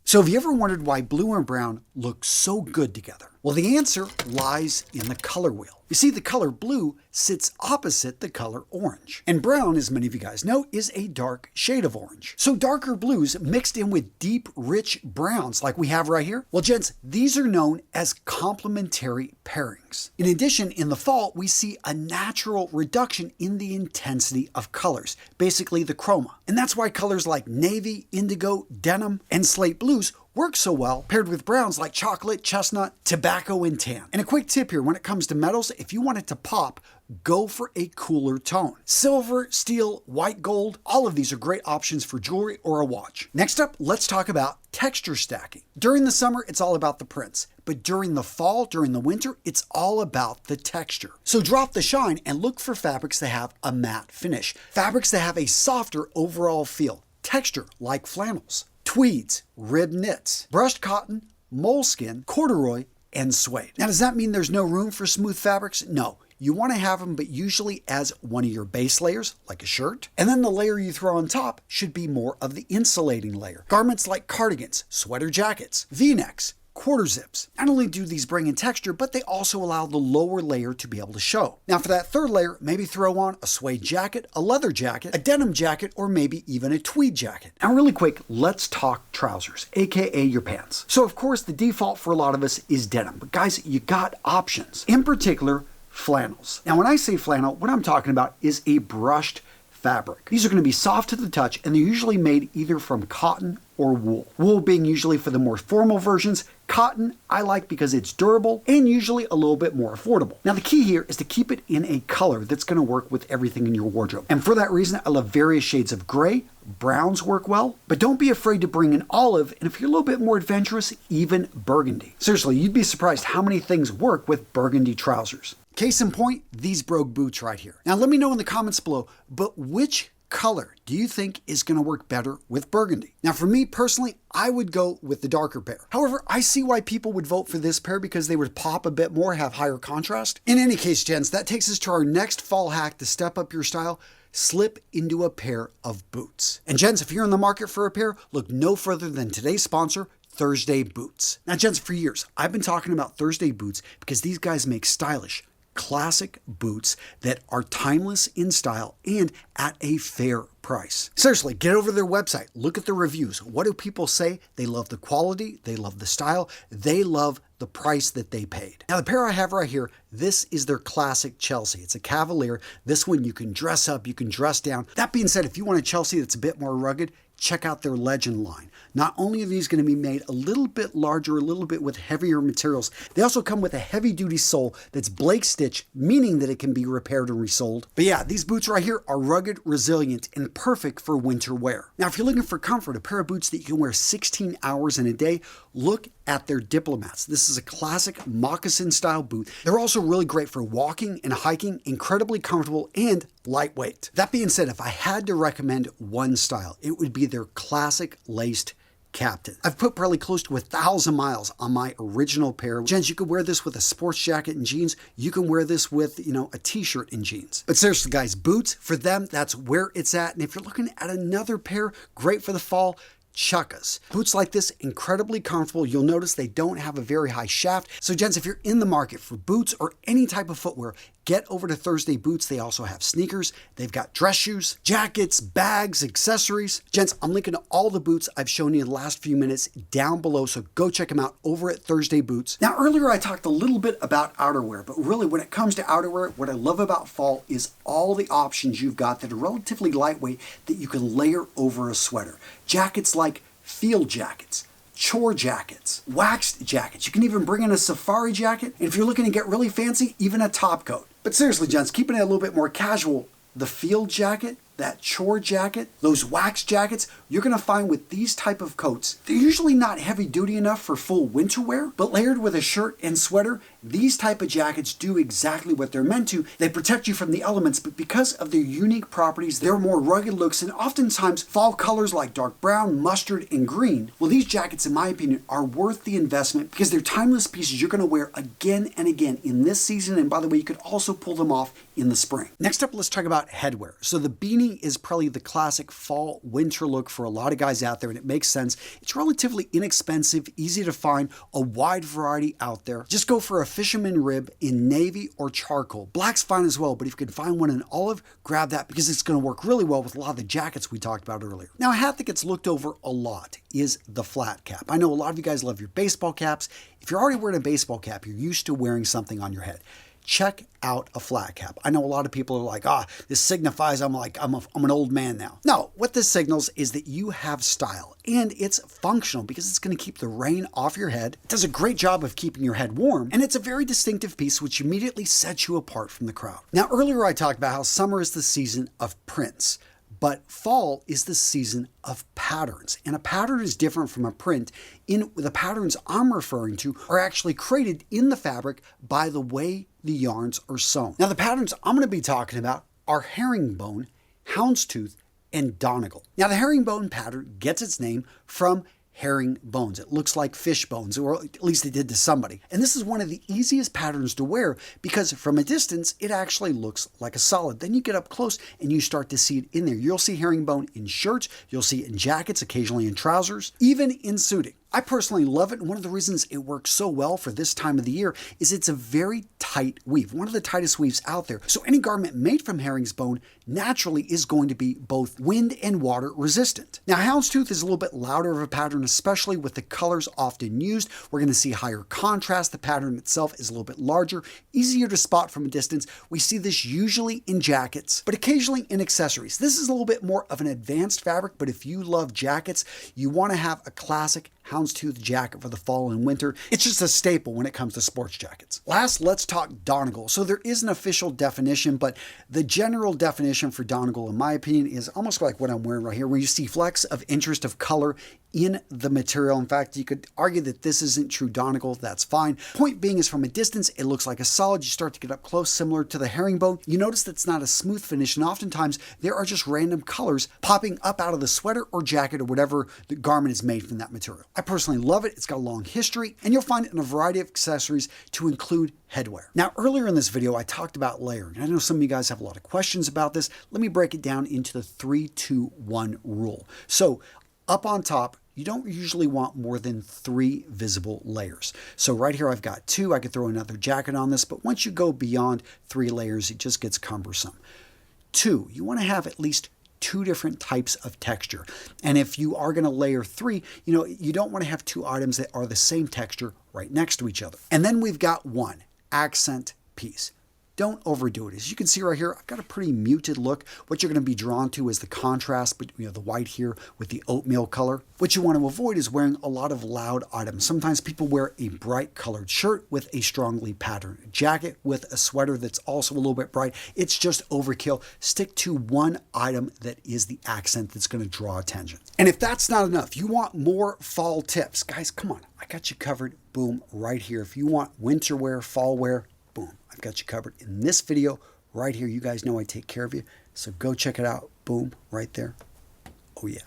So have you ever wondered why blue and brown look so good together? Well, the answer lies in the color wheel. You see, the color blue sits opposite the color orange. And brown, as many of you guys know, is a dark shade of orange. So darker blues mixed in with deep, rich browns like we have right here, well, gents, these are known as complementary pairings. In addition, in the fall, we see a natural reduction in the intensity of colors, basically the chroma. And that's why colors like navy, indigo, denim, and slate blues work so well paired with browns like chocolate, chestnut, tobacco, and tan. And a quick tip here, when it comes to metals, if you want it to pop, go for a cooler tone. Silver, steel, white gold, all of these are great options for jewelry or a watch. Next up, let's talk about texture stacking. During the summer, it's all about the prints. But during the fall, during the winter, it's all about the texture. So drop the shine and look for fabrics that have a matte finish. Fabrics that have a softer overall feel. Texture like flannels, tweeds, rib knits, brushed cotton, moleskin, corduroy, and suede. Now, does that mean there's no room for smooth fabrics? No. You want to have them, but usually as one of your base layers, like a shirt. And then the layer you throw on top should be more of the insulating layer. Garments like cardigans, sweater jackets, V-necks, quarter zips. Not only do these bring in texture, but they also allow the lower layer to be able to show. Now for that third layer, maybe throw on a suede jacket, a leather jacket, a denim jacket, or maybe even a tweed jacket. Now really quick, let's talk trousers, aka your pants. So of course the default for a lot of us is denim, but guys, you got options. In particular, flannels. Now when I say flannel, what I'm talking about is a brushed fabric. These are going to be soft to the touch, and they're usually made either from cotton or wool. Wool being usually for the more formal versions. Cotton I like because it's durable and usually a little bit more affordable. Now the key here is to keep it in a color that's going to work with everything in your wardrobe. And for that reason, I love various shades of gray. Browns work well, but don't be afraid to bring in olive, and if you're a little bit more adventurous, even burgundy. Seriously, you'd be surprised how many things work with burgundy trousers. Case in point, these brogue boots right here. Now let me know in the comments below, but which color do you think is going to work better with burgundy? Now for me personally, I would go with the darker pair. However, I see why people would vote for this pair because they would pop a bit more, have higher contrast. In any case, gents, that takes us to our next fall hack to step up your style. Slip into a pair of boots. And gents, if you're in the market for a pair, look no further than today's sponsor, Thursday Boots. Now gents, for years, I've been talking about Thursday Boots because these guys make stylish, classic boots that are timeless in style and at a fair price. Seriously, get over to their website, look at the reviews. What do people say? They love the quality, they love the style, they love the price that they paid. Now the pair I have right here, this is their classic Chelsea. It's a Cavalier. This one you can dress up, you can dress down. That being said, if you want a Chelsea that's a bit more rugged, check out their Legend line. Not only are these going to be made a little bit larger, a little bit with heavier materials, they also come with a heavy-duty sole that's Blake stitch, meaning that it can be repaired and resoled. But yeah, these boots right here are rugged, resilient, and perfect for winter wear. Now, if you're looking for comfort, a pair of boots that you can wear 16 hours in a day, look at their Diplomats. This is a classic moccasin-style boot. They're also really great for walking and hiking, incredibly comfortable and lightweight. That being said, if I had to recommend one style, it would be their classic laced Captain. I've put probably close to 1,000 miles on my original pair. Gents, you could wear this with a sports jacket and jeans. You can wear this with, a t-shirt and jeans. But seriously, guys, boots, for them, that's where it's at. And if you're looking at another pair, great for the fall, Chukkas. Boots like this, incredibly comfortable. You'll notice they don't have a very high shaft. So gents, if you're in the market for boots or any type of footwear, get over to Thursday Boots. They also have sneakers. They've got dress shoes, jackets, bags, accessories. Gents, I'm linking to all the boots I've shown you in the last few minutes down below, so go check them out over at Thursday Boots. Now, earlier I talked a little bit about outerwear, but really when it comes to outerwear, what I love about fall is all the options you've got that are relatively lightweight that you can layer over a sweater. Jackets like field jackets, chore jackets, waxed jackets. You can even bring in a safari jacket. And if you're looking to get really fancy, even a top coat. But seriously, gents, keeping it a little bit more casual, the field jacket, that chore jacket, those wax jackets, you're going to find with these type of coats, they're usually not heavy duty enough for full winter wear, but layered with a shirt and sweater, These type of jackets do exactly what they're meant to. They protect you from the elements, but because of their unique properties, they're more rugged looks and oftentimes fall colors like dark brown, mustard, and green. Well, these jackets, in my opinion, are worth the investment because they're timeless pieces you're going to wear again and again in this season. And by the way, you could also pull them off in the spring. Next up, let's talk about headwear. So the beanie is probably the classic fall winter look for a lot of guys out there, and it makes sense. It's relatively inexpensive, easy to find, a wide variety out there. Just go for a fisherman rib in navy or charcoal. Black's fine as well, but if you can find one in olive, grab that because it's going to work really well with a lot of the jackets we talked about earlier. Now, a hat that gets looked over a lot is the flat cap. I know a lot of you guys love your baseball caps. If you're already wearing a baseball cap, you're used to wearing something on your head. Check out a flat cap. I know a lot of people are like, this signifies I'm an old man now. No, what this signals is that you have style and it's functional because it's going to keep the rain off your head. It does a great job of keeping your head warm, and it's a very distinctive piece which immediately sets you apart from the crowd. Now, earlier I talked about how summer is the season of prints, but fall is the season of patterns. And a pattern is different from a print. The patterns I'm referring to are actually created in the fabric by the way the yarns are sewn. Now, the patterns I'm going to be talking about are herringbone, houndstooth, and donegal. Now, the herringbone pattern gets its name from herring bones. It looks like fish bones, or at least it did to somebody. And this is one of the easiest patterns to wear because from a distance, it actually looks like a solid. Then you get up close and you start to see it in there. You'll see herringbone in shirts, you'll see it in jackets, occasionally in trousers, even in suiting. I personally love it, and one of the reasons it works so well for this time of the year is it's a very tight weave, one of the tightest weaves out there. So any garment made from herringbone naturally is going to be both wind and water resistant. Now, houndstooth is a little bit louder of a pattern, especially with the colors often used. We're going to see higher contrast. The pattern itself is a little bit larger, easier to spot from a distance. We see this usually in jackets, but occasionally in accessories. This is a little bit more of an advanced fabric, but if you love jackets, you want to have a classic houndstooth jacket for the fall and winter. It's just a staple when it comes to sports jackets. Last, let's talk donegal. So there is an official definition, but the general definition for donegal, in my opinion, is almost like what I'm wearing right here, where you see flecks of interest of color in the material. In fact, you could argue that this isn't true donegal. That's fine. Point being is from a distance, it looks like a solid. You start to get up close, similar to the herringbone. You notice that it's not a smooth finish, and oftentimes there are just random colors popping up out of the sweater or jacket or whatever the garment is made from that material. I personally love it. It's got a long history, and you'll find it in a variety of accessories to include headwear. Now, earlier in this video, I talked about layering. I know some of you guys have a lot of questions about this. Let me break it down into the 3-2-1 rule. So up on top, you don't usually want more than 3 visible layers. So right here, I've got 2. I could throw another jacket on this, but once you go beyond 3 layers, it just gets cumbersome. 2, you want to have at least 2 different types of texture. And if you are going to layer 3, you don't want to have 2 items that are the same texture right next to each other. And then we've got 1 accent piece. Don't overdo it. As you can see right here, I've got a pretty muted look. What you're going to be drawn to is the contrast between the white here with the oatmeal color. What you want to avoid is wearing a lot of loud items. Sometimes people wear a bright colored shirt with a strongly patterned jacket with a sweater that's also a little bit bright. It's just overkill. Stick to 1 item that is the accent that's going to draw attention. And if that's not enough, you want more fall tips. Guys, come on. I got you covered. Boom, right here. If you want winter wear, fall wear, boom, I've got you covered in this video right here. You guys know I take care of you, so go check it out. Boom, right there. Oh yeah.